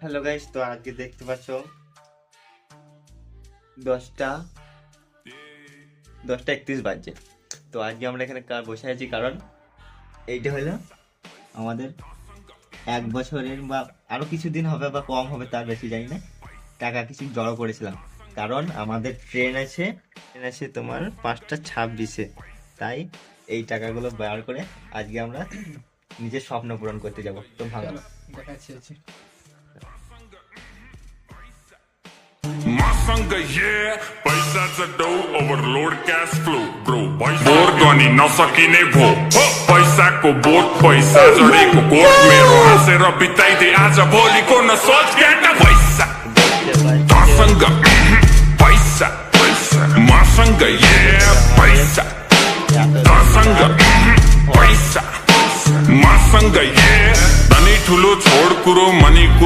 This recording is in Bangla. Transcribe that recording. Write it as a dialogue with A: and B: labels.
A: হ্যালো গাইস, তো আজকে দেখতে পাচ্ছ 10টা 31 বাজছে। তো আজকে আমরা এখানে বসে আছি কারণ এইটা হলো আমাদের 1 বছরের বা আরো কিছুদিন হবে বা কম হবে, তার বেশি জানি না, টাকা কিছু জড়ো করেছিলাম। কারণ আমাদের ট্রেন আছে তোমার 5টা 26-এ। তাই এই টাকাগুলো বার করে আজকে আমরা নিজের স্বপ্ন পূরণ করতে যাব। তো ভালো
B: দেখাচ্ছি।
C: Masanga, yeah, पैसाचा डो ओव्हरलोड कॅश फ्लो ब्रो बोर गनी नसकिने भो पैसाको बोट पैसा जडेको कोट मेरो हाँसेर बिताइदे आज भोलिको न सोच गेटा पैसा तसँग पैसा मसँग yeah पैसा तसँग पैसा मसँग yeah तनी ठुलो छोड कुरो मनी कुरो